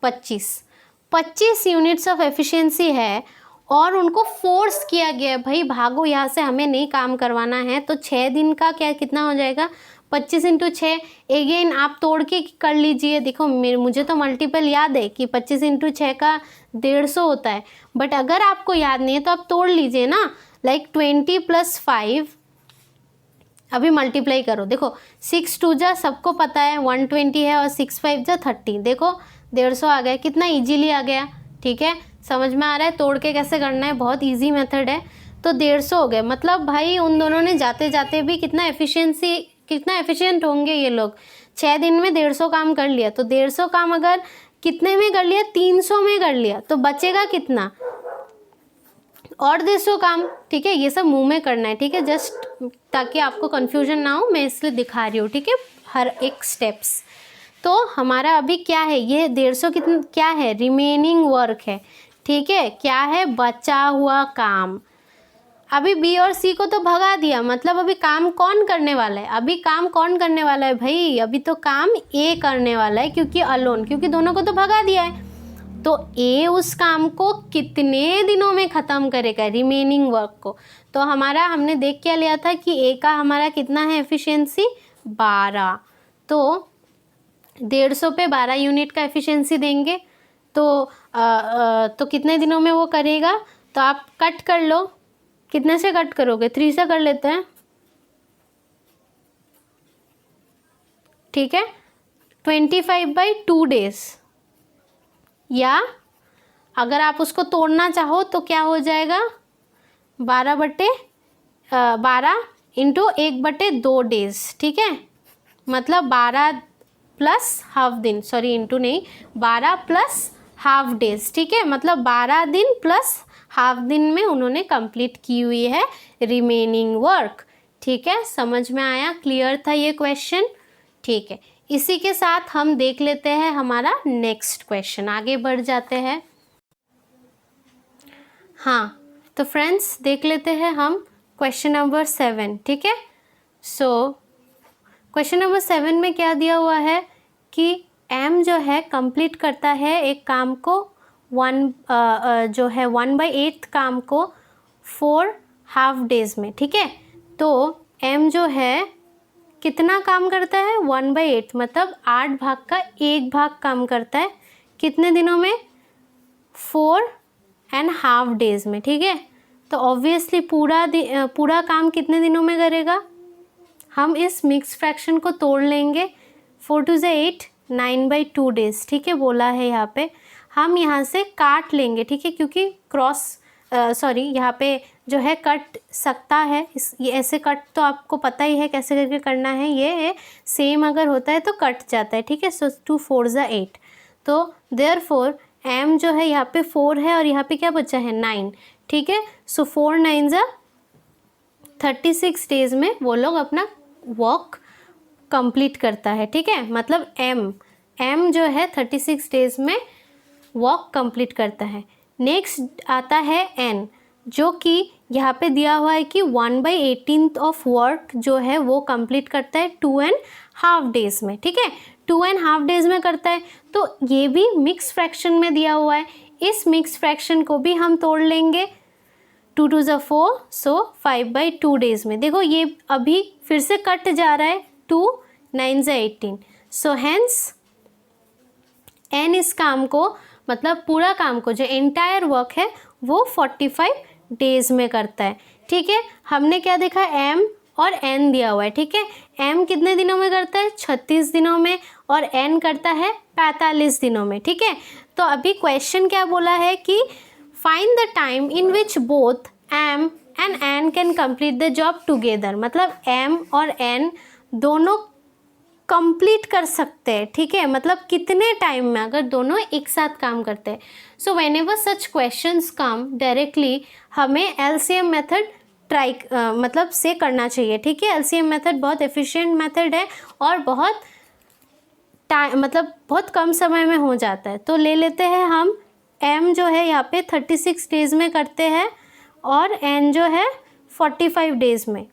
25 यूनिट्स ऑफ एफिशिएंसी है, और उनको फोर्स किया गया है भाई भागो यहाँ से, हमें नहीं काम करवाना है। तो 6 दिन का क्या कितना हो जाएगा, 25 इंटू 6। एगेन आप तोड़ के कर लीजिए। देखो मुझे तो मल्टीपल याद है कि 25 इंटू 6 का 150 होता है, बट अगर आपको याद नहीं है तो आप तोड़ लीजिए ना। लाइक 20 + 5, अभी मल्टीप्लाई करो। देखो 6 2 जा सबको पता है 120 है, और 6 5 जा 30, देखो 150 आ गया, कितना इजीली आ गया, ठीक है। समझ में आ रहा है तोड़ के कैसे करना है, बहुत इजी मेथड है। तो 150 हो गए, मतलब भाई उन दोनों ने जाते जाते भी कितना एफिशिएंट होंगे ये लोग। 6 दिन में 150 काम कर लिया, तो 150 काम अगर कितने में कर लिया, 300 में कर लिया, तो बचेगा कितना, और 150 काम, ठीक है। ये सब मुंह में करना है, ठीक है, जस्ट ताकि आपको कन्फ्यूजन ना हो, मैं इसलिए दिखा रही हूँ, ठीक है, हर एक स्टेप्स। तो हमारा अभी क्या है, ये 150 कितना क्या है, रिमेनिंग वर्क है, ठीक है, क्या है, बचा हुआ काम। अभी बी और सी को तो भगा दिया, मतलब अभी काम कौन करने वाला है, अभी काम कौन करने वाला है भाई, अभी तो काम ए करने वाला है, क्योंकि दोनों को तो भगा दिया है। तो ए उस काम को कितने दिनों में ख़त्म करेगा, रिमेनिंग वर्क को। तो हमने देख क्या लिया था कि ए का हमारा कितना है एफिशिएंसी, 12। तो 150 पे 12 यूनिट का एफिशिएंसी देंगे, तो कितने दिनों में वो करेगा। तो आप कट कर लो, कितने से कट करोगे, 3 से कर लेते हैं, ठीक है। 25/2 डेज, या अगर आप उसको तोड़ना चाहो तो क्या हो जाएगा, 12 इंटू 1/2 डेज, ठीक है। मतलब 12 + हाफ दिन, सॉरी इंटू नहीं, 12 + हाफ डेज, ठीक है। मतलब 12 दिन + हाफ दिन में उन्होंने कंप्लीट की हुई है रिमेनिंग वर्क, ठीक है। समझ में आया, क्लियर था ये क्वेश्चन, ठीक है। इसी के साथ हम देख लेते हैं हमारा नेक्स्ट क्वेश्चन, आगे बढ़ जाते हैं। हाँ तो फ्रेंड्स देख लेते हैं हम क्वेश्चन नंबर 7, ठीक है। सो क्वेश्चन नंबर 7 में क्या दिया हुआ है कि एम जो है कंप्लीट करता है एक काम को 1/8 काम को 4 हाफ डेज में, ठीक है। तो एम जो है कितना काम करता है, 1/8 मतलब 8 भाग का 1 भाग काम करता है, कितने दिनों में, 4.5 डेज में, ठीक है। तो ऑब्वियसली पूरा काम कितने दिनों में करेगा, हम इस मिक्स फ्रैक्शन को तोड़ लेंगे, 4 2 8, 9/2 डेज, ठीक है, बोला है यहाँ पे। हम यहाँ से काट लेंगे, ठीक है, क्योंकि यहाँ पे जो है कट सकता है, ये ऐसे कट तो आपको पता ही है कैसे करके करना है, ये है सेम अगर होता है तो कट जाता है, ठीक है। सो 2 4 = 8, तो देयरफॉर एम जो है यहाँ पे 4 है और यहाँ पे क्या बचा है 9, ठीक है। सो 4 9 = 36 डेज में वो लोग अपना वर्क कंप्लीट करता है, ठीक है। मतलब एम जो है 36 डेज में वर्क कंप्लीट करता है। नेक्स्ट आता है एन, जो कि यहाँ पे दिया हुआ है कि 1/18 ऑफ वर्क जो है वो कंप्लीट करता है 2.5 डेज में, ठीक है, 2.5 डेज में करता है। तो ये भी मिक्स फ्रैक्शन में दिया हुआ है, इस मिक्स फ्रैक्शन को भी हम तोड़ लेंगे, 2 2 = 4, सो 5/2 डेज में। देखो ये अभी फिर से कट जा रहा है, 2 9 = 18, सो हेंस एन इस काम को मतलब पूरा काम को जो एंटायर वर्क है वो 45 डेज में करता है, ठीक है। हमने क्या देखा, एम और n दिया हुआ है, ठीक है। m कितने दिनों में करता है, 36 दिनों में, और n करता है 45 दिनों में, ठीक है। तो अभी क्वेश्चन क्या बोला है कि find the time in which both m and n can complete the job together, मतलब m और n दोनों कंप्लीट कर सकते हैं, ठीक है। मतलब कितने टाइम में अगर दोनों एक साथ काम करते हैं। So when ever such questions come directly हमें एलसीएम मेथड ट्राई मतलब से करना चाहिए, ठीक है। एलसीएम मेथड बहुत एफिशिएंट मेथड है और बहुत टाइम मतलब बहुत कम समय में हो जाता है। तो ले लेते हैं हम m जो है यहाँ पे 36 डेज़ में करते हैं और n जो है 45 डेज़ में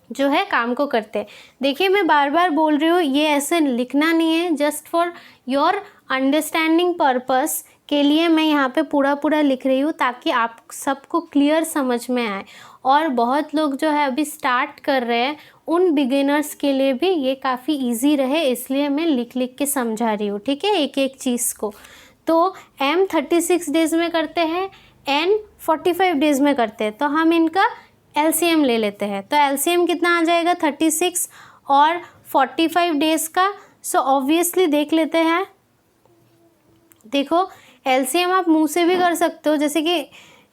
जो है काम को करते हैं। देखिए मैं बार बार बोल रही हूँ, ये ऐसे लिखना नहीं है, just for your understanding purpose के लिए मैं यहाँ पे पूरा लिख रही हूँ ताकि आप सबको क्लियर समझ में आए। और बहुत लोग जो है अभी स्टार्ट कर रहे हैं, उन बिगिनर्स के लिए भी ये काफ़ी इजी रहे, इसलिए मैं लिख के समझा रही हूँ, ठीक है, एक एक चीज़ को। तो m 36 डेज़ में करते हैं, n 45 डेज़ में करते हैं, तो हम इनका एलसीएम ले लेते हैं। तो एलसीएम कितना आ जाएगा, 36 और 45 डेज़ का। सो ऑब्वियसली देख लेते हैं। देखो एलसीएम आप मुंह से भी कर सकते हो, जैसे कि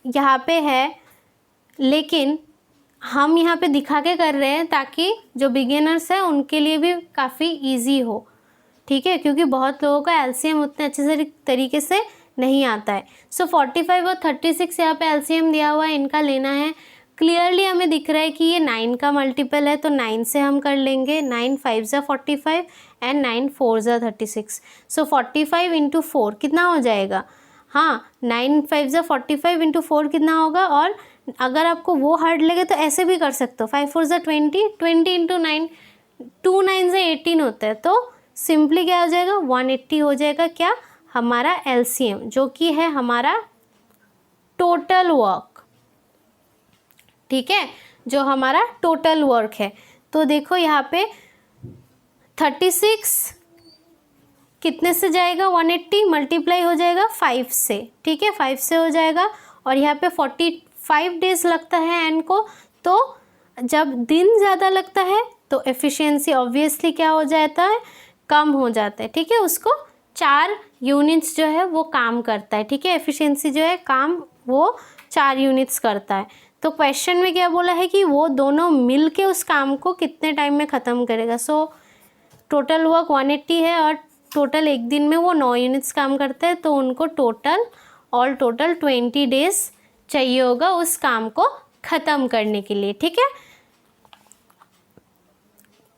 यहाँ पे है, लेकिन हम यहाँ पे दिखा के कर रहे हैं ताकि जो बिगिनर्स हैं उनके लिए भी काफ़ी इजी हो, ठीक है, क्योंकि बहुत लोगों का एलसीएम उतने अच्छे से तरीके से नहीं आता है। सो 45 और 36 यहाँ पे एलसीएम दिया हुआ है, इनका लेना है। क्लियरली हमें दिख रहा है कि ये 9 का मल्टीपल है, तो 9 से हम कर लेंगे। 9 5 ज़ा 45 एंड 9 4 ज़ा 36। सो 45 इंटू 4 कितना हो जाएगा, हाँ 9 5 ज़ा 45 इंटू 4 कितना होगा। और अगर आपको वो हार्ड लगे तो ऐसे भी कर सकते हो, 5 4 ज़ा 20, 20 इंटू 9, 2 9 से 18 होता है, तो सिंपली क्या हो जाएगा, 180 हो जाएगा क्या, हमारा एलसीएम, जो कि है हमारा टोटल वर्क, ठीक है, जो हमारा टोटल वर्क है। तो देखो यहाँ पे 36 कितने से जाएगा, 180 मल्टीप्लाई हो जाएगा 5 से, ठीक है, 5 से हो जाएगा। और यहाँ पे 45 डेज़ लगता है एन को, तो जब दिन ज़्यादा लगता है तो एफिशिएंसी ऑब्वियसली क्या हो जाता है, कम हो जाता है, ठीक है। उसको 4 यूनिट्स जो है वो काम करता है, ठीक है, एफिशिएंसी जो है काम वो 4 यूनिट्स करता है। तो क्वेश्चन में क्या बोला है कि वो दोनों मिल के उस काम को कितने टाइम में ख़त्म करेगा। सो टोटल वर्क 180 है और टोटल एक दिन में वो 9 यूनिट्स काम करते हैं, तो उनको टोटल 20 डेज़ चाहिए होगा उस काम को ख़त्म करने के लिए, ठीक है,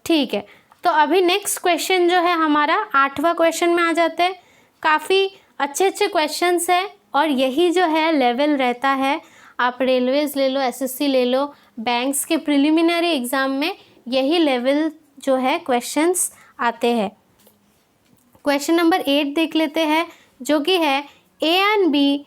ठीक है। तो अभी नेक्स्ट क्वेश्चन जो है हमारा 8वां क्वेश्चन में आ जाते हैं। काफ़ी अच्छे क्वेश्चंस हैं और यही जो है लेवल रहता है, आप रेलवेज़ ले लो, एसएससी ले लो, बैंक्स के प्रिलिमिनरी एग्ज़ाम में यही लेवल जो है क्वेश्चंस आते हैं। क्वेश्चन नंबर 8 देख लेते हैं, जो कि है A and B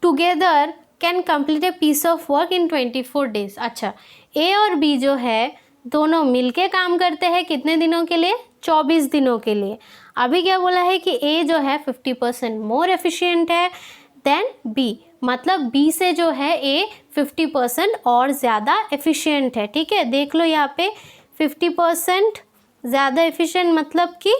together can complete a piece of work in 24 days. अच्छा, ए और बी जो है दोनों मिलके काम करते हैं कितने दिनों के लिए, 24 दिनों के लिए। अभी क्या बोला है कि ए जो है 50% मोर एफिशिएंट है देन बी, मतलब बी से जो है ए 50% और ज़्यादा एफिशिएंट है, ठीक है। देख लो यहाँ पे 50% ज़्यादा एफिशिएंट, मतलब कि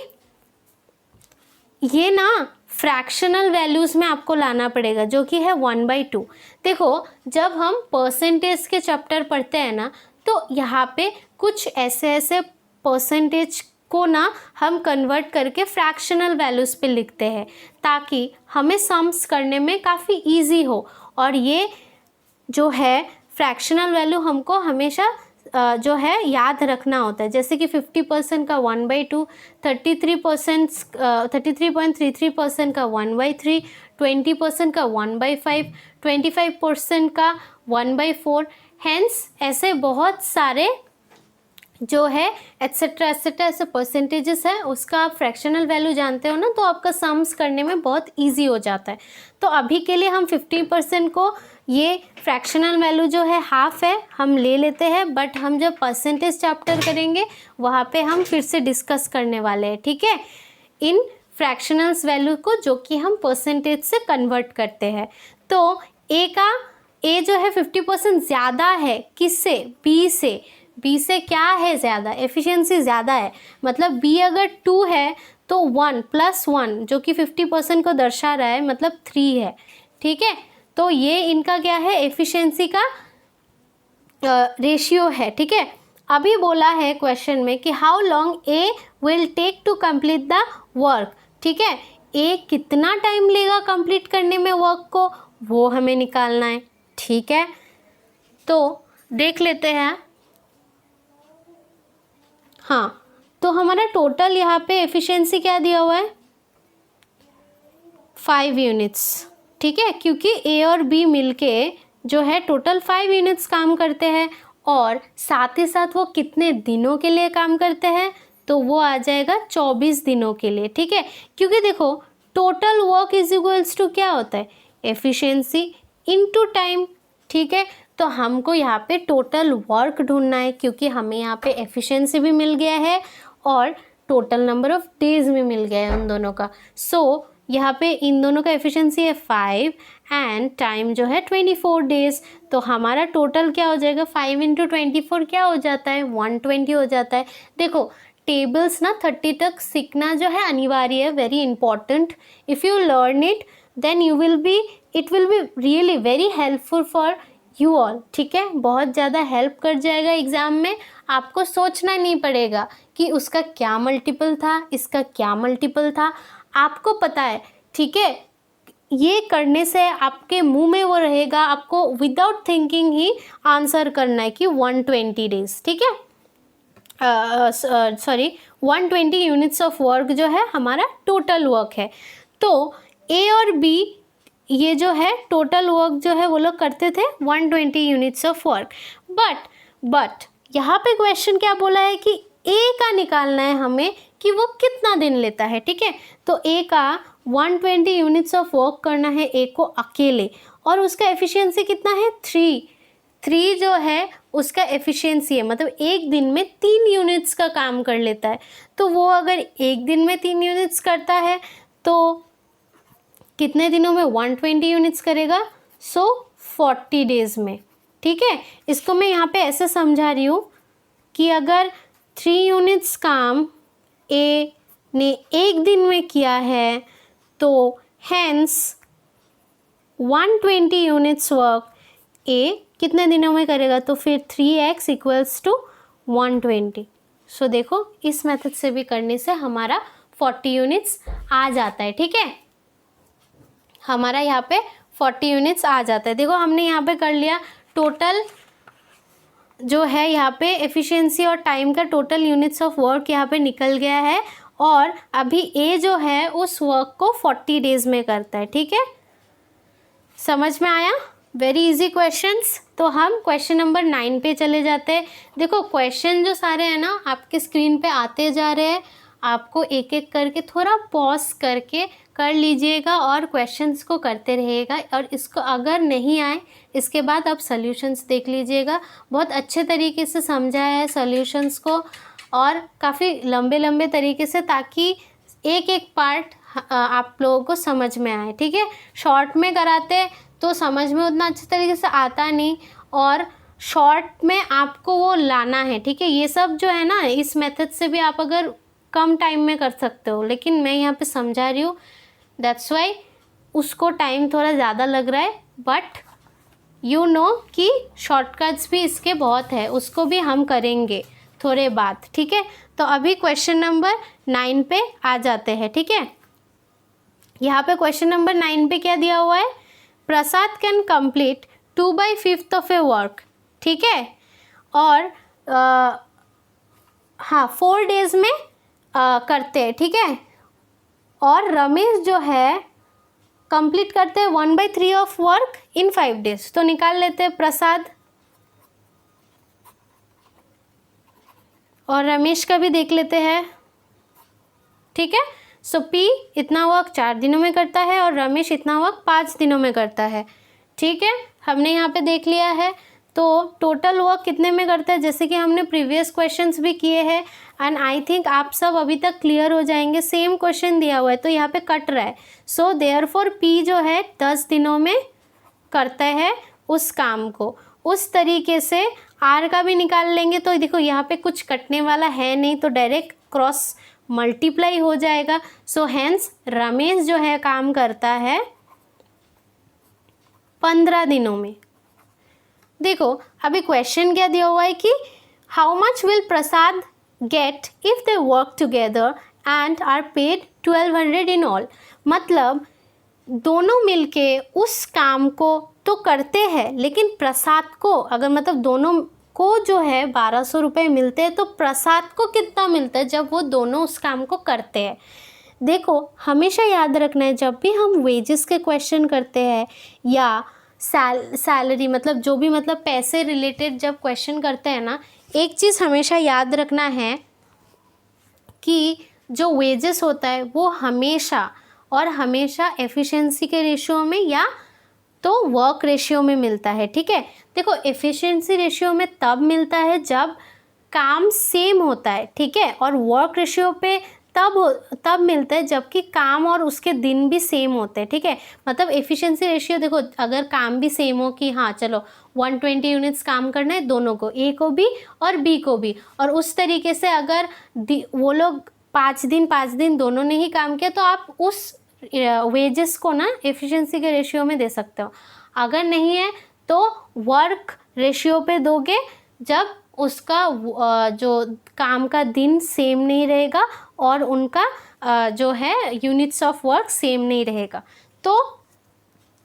ये ना फ्रैक्शनल वैल्यूज़ में आपको लाना पड़ेगा, जो कि है 1/2। देखो जब हम परसेंटेज के चैप्टर पढ़ते हैं ना, तो यहाँ पे कुछ ऐसे परसेंटेज को ना हम कन्वर्ट करके फ्रैक्शनल वैल्यूज़ पे लिखते हैं ताकि हमें सम्स करने में काफ़ी इजी हो। और ये जो है फ्रैक्शनल वैल्यू हमको हमेशा जो है याद रखना होता है, जैसे कि 50% का 1/2, 33.33% का 1/3, 20% का 1/5, 25% का 1/4। हैंस ऐसे बहुत सारे जो है एट्सेट्रा ऐसे परसेंटेजेस है, उसका आप फ्रैक्शनल वैल्यू जानते हो ना, तो आपका सम्स करने में बहुत इजी हो जाता है। तो अभी के लिए हम 50% को, ये फ्रैक्शनल वैल्यू जो है हाफ है, हम ले लेते हैं, बट हम जब परसेंटेज चैप्टर करेंगे वहाँ पे हम फिर से डिस्कस करने वाले हैं, ठीक है, इन फ्रैक्शनल्स वैल्यू को जो कि हम परसेंटेज से कन्वर्ट करते हैं। तो ए का ए जो है 50% ज़्यादा है किससे, बी से। बी से क्या है ज़्यादा, एफिशिएंसी ज़्यादा है, मतलब बी अगर 2 है तो 1 + 1 जो कि 50% को दर्शा रहा है, मतलब 3 है। ठीक है, तो ये इनका क्या है, एफिशिएंसी का रेशियो है। ठीक है, अभी बोला है क्वेश्चन में कि how long A will take to complete the work. ठीक है, ए कितना टाइम लेगा कंप्लीट करने में वर्क को, वो हमें निकालना है। ठीक है, तो देख लेते हैं। हाँ, तो हमारा टोटल यहाँ पे एफिशिएंसी क्या दिया हुआ है, 5 यूनिट्स। ठीक है, क्योंकि ए और बी मिलके जो है टोटल 5 यूनिट्स काम करते हैं, और साथ ही साथ वो कितने दिनों के लिए काम करते हैं, तो वो आ जाएगा 24 दिनों के लिए। ठीक है, क्योंकि देखो total work is equals to क्या होता है, एफिशिएंसी इनटू टाइम। ठीक है, तो हमको यहाँ पे टोटल वर्क ढूंढना है, क्योंकि हमें यहाँ पे एफिशिएंसी भी मिल गया है और टोटल नंबर ऑफ डेज भी मिल गया है उन दोनों का। सो यहाँ पे इन दोनों का एफिशिएंसी है 5 एंड टाइम जो है 24 डेज। तो हमारा टोटल क्या हो जाएगा, 5 × 24 क्या हो जाता है, 120 हो जाता है। देखो टेबल्स ना 30 तक सीखना जो है अनिवार्य है, very important. If you learn it then it will be really very helpful for you all. ठीक है, बहुत ज़्यादा हेल्प कर जाएगा एग्ज़ाम में। आपको सोचना नहीं पड़ेगा कि उसका क्या मल्टीपल था, इसका क्या मल्टीपल था, आपको पता है। ठीक है, ये करने से आपके मुंह में वो रहेगा, आपको विदाउट थिंकिंग ही आंसर करना है कि 120 डेज। ठीक है, 120 यूनिट्स ऑफ वर्क जो है हमारा टोटल वर्क है। तो ए और बी ये जो है टोटल वर्क जो है वो लोग करते थे 120 यूनिट्स ऑफ वर्क। बट यहाँ पे क्वेश्चन क्या बोला है कि ए का निकालना है हमें कि वो कितना दिन लेता है। ठीक है, तो ए का 120 यूनिट्स ऑफ वर्क करना है ए को अकेले, और उसका एफिशिएंसी कितना है, 3 जो है उसका एफिशिएंसी है, मतलब एक दिन में 3 यूनिट्स का काम कर लेता है। तो वो अगर एक दिन में 3 यूनिट्स करता है तो कितने दिनों में 120 यूनिट्स करेगा, 40 डेज में। ठीक है, इसको मैं यहाँ पे ऐसे समझा रही हूँ कि अगर 3 यूनिट्स काम ए ने एक दिन में किया है तो हेंस 120 यूनिट्स वर्क ए कितने दिनों में करेगा, तो फिर 3x = 120। सो देखो इस मेथड से भी करने से हमारा 40 यूनिट्स आ जाता है। ठीक है, हमारा यहाँ पे 40 यूनिट्स आ जाता है। देखो हमने यहाँ पे कर लिया टोटल जो है, यहाँ पे एफिशिएंसी और टाइम का टोटल यूनिट्स ऑफ वर्क यहाँ पे निकल गया है, और अभी ए जो है उस वर्क को 40 डेज में करता है। ठीक है, समझ में आया, वेरी इजी क्वेश्चंस। तो हम क्वेश्चन नंबर 9 पे चले जाते हैं। देखो क्वेश्चन जो सारे हैं ना आपके स्क्रीन पे आते जा रहे हैं, आपको एक एक करके थोड़ा पॉज करके कर लीजिएगा और क्वेश्चंस को करते रहिएगा, और इसको अगर नहीं आए इसके बाद आप सॉल्यूशंस देख लीजिएगा। बहुत अच्छे तरीके से समझाया है सॉल्यूशंस को, और काफ़ी लंबे लंबे तरीके से, ताकि एक एक पार्ट आप लोगों को समझ में आए। ठीक है, शॉर्ट में कराते तो समझ में उतना अच्छे तरीके से आता नहीं, और शॉर्ट में आपको वो लाना है। ठीक है, ये सब जो है ना इस मेथड से भी आप अगर कम टाइम में कर सकते हो, लेकिन मैं यहाँ पे समझा रही हूँ, दैट्स वाई उसको टाइम थोड़ा ज़्यादा लग रहा है। बट यू नो कि शॉर्टकट्स भी इसके बहुत है, उसको भी हम करेंगे थोड़े बाद। ठीक है, तो अभी क्वेश्चन नंबर 9 पे आ जाते हैं। ठीक है, यहाँ पे क्वेश्चन नंबर 9 पे क्या दिया हुआ है, Prasad can complete 2/5 of a work. ठीक है, और हाँ 4 डेज में करते हैं। ठीक है, और रमेश जो है कंप्लीट करते हैं 1/3 ऑफ वर्क इन 5 डेज। तो निकाल लेते हैं प्रसाद और रमेश का भी देख लेते हैं। ठीक है, सो पी इतना वर्क 4 दिनों में करता है और रमेश इतना वर्क 5 दिनों में करता है। ठीक है, हमने यहाँ पे देख लिया है। तो टोटल वर्क कितने में करता है, जैसे कि हमने प्रीवियस क्वेश्चंस भी किए हैं, एंड आई थिंक आप सब अभी तक क्लियर हो जाएंगे। सेम क्वेश्चन दिया हुआ है तो यहाँ पे कट रहा है, सो देयरफॉर पी जो है 10 दिनों में करता है उस काम को, उस तरीके से आर का भी निकाल लेंगे। तो देखो यहाँ पे कुछ कटने वाला है नहीं, तो डायरेक्ट क्रॉस मल्टीप्लाई हो जाएगा। सो हेंस रमेश जो है काम करता है 15 दिनों में। देखो अभी क्वेश्चन क्या दिया हुआ है कि how much will Prasad get if they work together and are paid 1200 in all. मतलब दोनों मिलके उस काम को तो करते हैं, लेकिन प्रसाद को अगर मतलब दोनों को जो है 1200 रुपये मिलते हैं, तो प्रसाद को कितना मिलता है जब वो दोनों उस काम को करते हैं। देखो हमेशा याद रखना है, जब भी हम वेजेस के क्वेश्चन करते हैं या सैलरी मतलब जो भी मतलब पैसे रिलेटेड जब क्वेश्चन करते हैं ना, एक चीज़ हमेशा याद रखना है कि जो वेजेस होता है वो हमेशा और हमेशा एफिशिएंसी के रेशियो में या तो वर्क रेशियो में मिलता है। ठीक है, देखो एफिशिएंसी रेशियो में तब मिलता है जब काम सेम होता है, ठीक है, और वर्क रेशियो पे तब मिलता है जबकि काम और उसके दिन भी सेम होते हैं। ठीक है, मतलब एफिशिएंसी रेशियो देखो अगर काम भी सेम हो कि हाँ चलो 120 यूनिट्स काम करना है दोनों को, ए को भी और बी को भी, और उस तरीके से अगर वो लोग 5 दिन दोनों ने ही काम किया, तो आप उस वेजेस को ना एफिशिएंसी के रेशियो में दे सकते हो। अगर नहीं है तो वर्क रेशियो पे दोगे जब उसका जो काम का दिन सेम नहीं रहेगा और उनका जो है यूनिट्स ऑफ वर्क सेम नहीं रहेगा। तो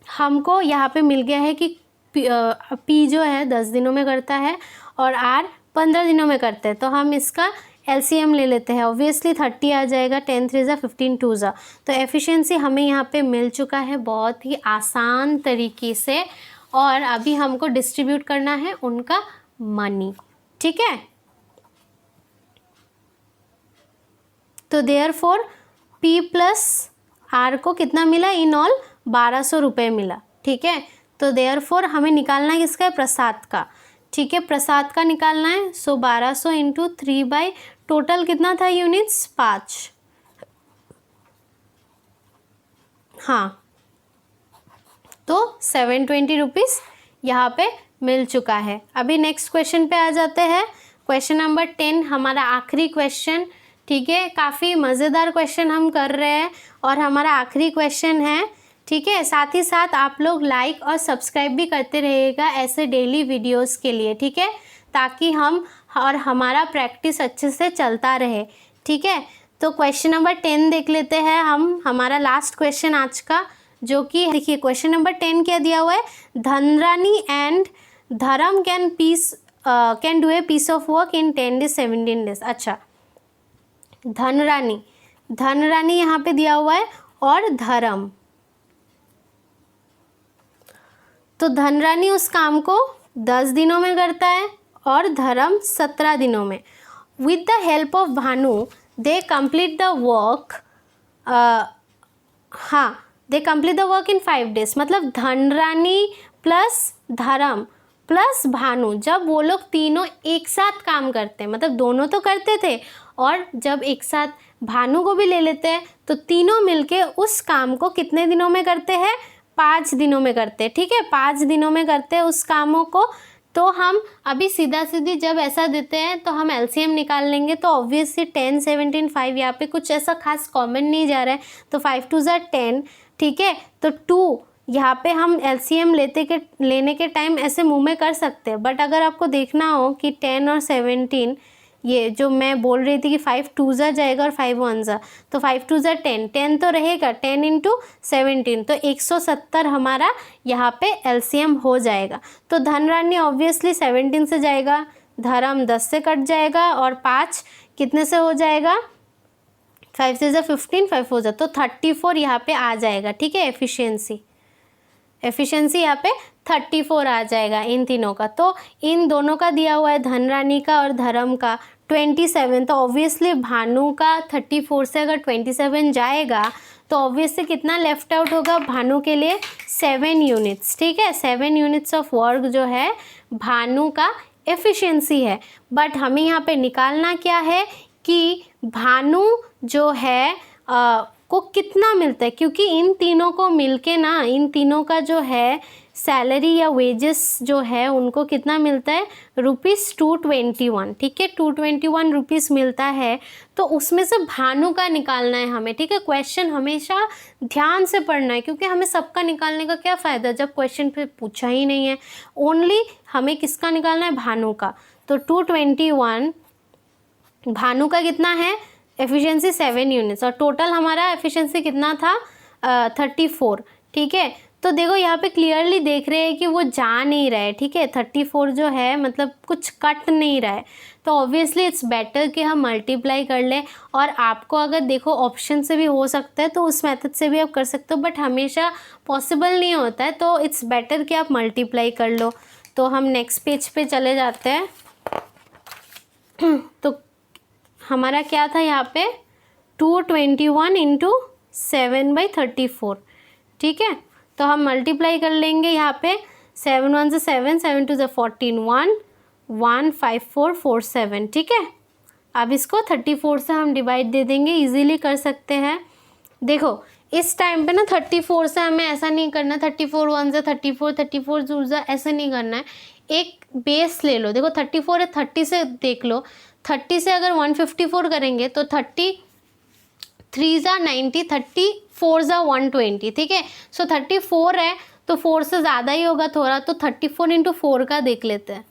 हमको यहाँ पे मिल गया है कि पी जो है 10 दिनों में करता है और आर 15 दिनों में करते हैं। तो हम इसका एलसीएम ले लेते हैं, ऑब्वियसली 30 आ जाएगा, 10 3 ज़ा 15 2 ज़ा। तो एफिशिएंसी हमें यहाँ पे मिल चुका है बहुत ही आसान तरीके से, और अभी हमको डिस्ट्रीब्यूट करना है उनका मनी। ठीक है, तो देयरफॉर पी प्लस आर को कितना मिला, इन ऑल 1200 रुपये मिला। ठीक है, तो देयरफॉर हमें निकालना है किसका है, प्रसाद का। ठीक है, प्रसाद का निकालना है। सो 1200 इंटू 3 बाई टोटल कितना था यूनिट्स, 5। हाँ, तो 720 रुपीज़ यहाँ पे मिल चुका है। अभी नेक्स्ट क्वेश्चन पे आ जाते हैं। क्वेश्चन नंबर 10 हमारा आखिरी क्वेश्चन। ठीक है, काफ़ी मज़ेदार क्वेश्चन हम कर रहे हैं और हमारा आखिरी क्वेश्चन है। ठीक है, साथ ही साथ आप लोग लाइक और सब्सक्राइब भी करते रहिएगा ऐसे डेली वीडियोस के लिए। ठीक है, ताकि हम और हमारा प्रैक्टिस अच्छे से चलता रहे। ठीक है, तो क्वेश्चन नंबर 10 देख लेते हैं हम, हमारा लास्ट क्वेश्चन आज का, जो कि देखिए क्वेश्चन नंबर 10 क्या दिया हुआ है, Dhanrani and Dharam can do a piece of work in 10 days 17 days। अच्छा, धनरानी यहाँ पे दिया हुआ है और धर्म, तो धनरानी उस काम को 10 दिनों में करता है और धर्म 17 दिनों में। With the help of Bhanu they complete the work, they complete the work in 5 days। मतलब धनरानी प्लस धर्म प्लस भानु, जब वो लोग तीनों एक साथ काम करते हैं, मतलब दोनों तो करते थे और जब एक साथ भानु को भी ले लेते हैं, तो तीनों मिलके उस काम को कितने दिनों में करते हैं, 5 दिनों में करते हैं। ठीक है, 5 दिनों में करते हैं उस कामों को। तो हम अभी सीधा सीधी जब ऐसा देते हैं तो हम एलसीएम निकाल लेंगे। तो ऑब्वियसली 10 17 5, यहाँ पे कुछ ऐसा खास कॉमन नहीं जा रहा है, तो 5 2 ज़ा 10। ठीक है, तो 2 यहाँ पे हम एलसीएम लेने के टाइम ऐसे मुंह में कर सकते हैं, बट अगर आपको देखना हो कि 10 और 17, ये जो मैं बोल रही थी कि 5 2 ज़ा जाएगा और 5 1 ज़ा, तो 5 2 ज़ा 10, 10 तो रहेगा, 10 इंटू 17, तो 170 हमारा यहाँ पे एलसीएम हो जाएगा। तो धनरानी ऑब्वियसली 17 से जाएगा, धर्म 10 से कट जाएगा और 5 कितने से हो जाएगा, 5 से 15, 5 हो जाए तो 34 यहाँ पे आ जाएगा। ठीक है, एफिशिएंसी यहाँ पे 34 आ जाएगा इन तीनों का। तो इन दोनों का दिया हुआ है, धनरानी का और धर्म का 27, तो ऑब्वियसली भानु का 34 से अगर 27 जाएगा तो ऑब्वियसली कितना लेफ्ट आउट होगा भानु के लिए, 7 यूनिट्स। ठीक है, 7 यूनिट्स ऑफ वर्क जो है भानु का एफिशिएंसी है। बट हमें यहाँ पे निकालना क्या है कि भानु जो है को कितना मिलता है, क्योंकि इन तीनों को मिलके ना, इन तीनों का जो है सैलरी या वेजेस जो है उनको कितना मिलता है, ₹221, ठीक है, 221 रुपीज़ मिलता है। तो उसमें से भानु का निकालना है हमें, ठीक है। क्वेश्चन हमेशा ध्यान से पढ़ना है, क्योंकि हमें सबका निकालने का क्या फ़ायदा जब क्वेश्चन पे पूछा ही नहीं है। ओनली हमें किसका निकालना है, भानु का। तो 221 भानु का कितना है, एफिशिएंसी 7 यूनिट्स, और टोटल हमारा एफिशिएंसी कितना था, 34, ठीक है। तो देखो यहाँ पे क्लियरली देख रहे हैं कि वो जा नहीं रहा है, ठीक है। 34 जो है मतलब कुछ कट नहीं रहा है, तो ऑब्वियसली इट्स बेटर कि हम मल्टीप्लाई कर लें। और आपको अगर देखो ऑप्शन से भी हो सकता है तो उस मेथड से भी आप कर सकते हो, बट हमेशा पॉसिबल नहीं होता है, तो इट्स बेटर कि आप मल्टीप्लाई कर लो। तो हम नेक्स्ट पेज पे चले जाते हैं। तो हमारा क्या था यहाँ पे, 221 इंटू 7/34, ठीक है। तो हम मल्टीप्लाई कर लेंगे यहाँ पे, 7 1 से 7, 7 2 से 14, 1 1 5 4 4 7, ठीक है। अब इसको 34 से हम डिवाइड दे देंगे, इजीली कर सकते हैं। देखो इस टाइम पे ना 34 से हमें ऐसा नहीं करना, 34 1 से 34, 34 2 से ऐसा नहीं करना है। एक बेस ले लो, देखो 34 है, 30 से देख लो, 30 से अगर 154 करेंगे तो 30 3 ज़ा 90, 34 ज़ा 120, ठीक है। सो 34 है तो 4 से ज़्यादा ही होगा थोड़ा, तो 34 इंटू 4 का देख लेते हैं,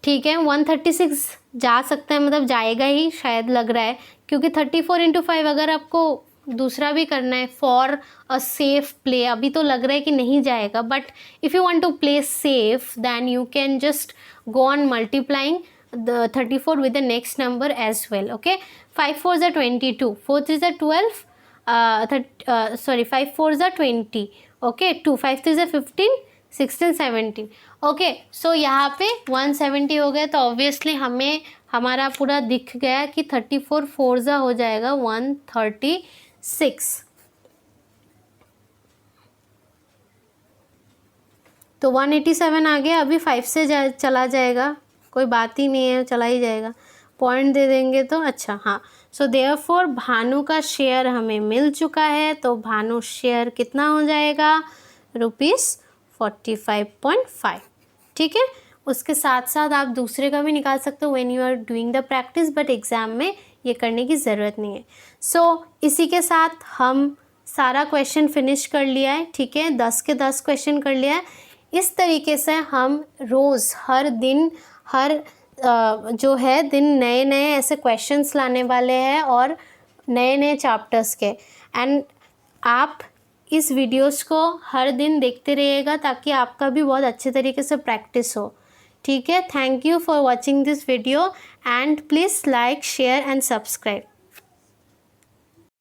ठीक है। 136 जा सकता है, मतलब जाएगा ही शायद लग रहा है, क्योंकि 34 इंटू 5 अगर आपको दूसरा भी करना है फॉर अ सेफ प्ले, अभी तो लग रहा है कि नहीं जाएगा, but if you want to play safe then you can just go on multiplying the 34 with the next number as well, okay. 5 4s are 22, 4 3s are 12, 5 4s are 20, okay, 2 5 3s are 15, 16 17, okay. सो यहाँ पे 170 हो गया, तो obviously हमें हमारा पूरा दिख गया कि 34 4 हो जाएगा 136। तो 187 आ गया, अभी 5 से चला जाएगा, कोई बात ही नहीं है, चला ही जाएगा, पॉइंट दे देंगे तो अच्छा। हाँ, सो देयरफॉर भानु का शेयर हमें मिल चुका है, तो भानु शेयर कितना हो जाएगा, ₹45.5, ठीक है। उसके साथ साथ आप दूसरे का भी निकाल सकते हो when you are doing the practice, but exam में ये करने की ज़रूरत नहीं है। सो इसी के साथ हम सारा क्वेश्चन फिनिश कर लिया है, ठीक है, 10 के 10 क्वेश्चन कर लिया है। इस तरीके से हम रोज़ हर दिन जो है दिन नए नए ऐसे क्वेश्चंस लाने वाले हैं और नए नए चैप्टर्स के। एंड आप इस वीडियोस को हर दिन देखते रहिएगा ताकि आपका भी बहुत अच्छे तरीके से प्रैक्टिस हो, ठीक है। Thank you for watching this video and please like share and subscribe.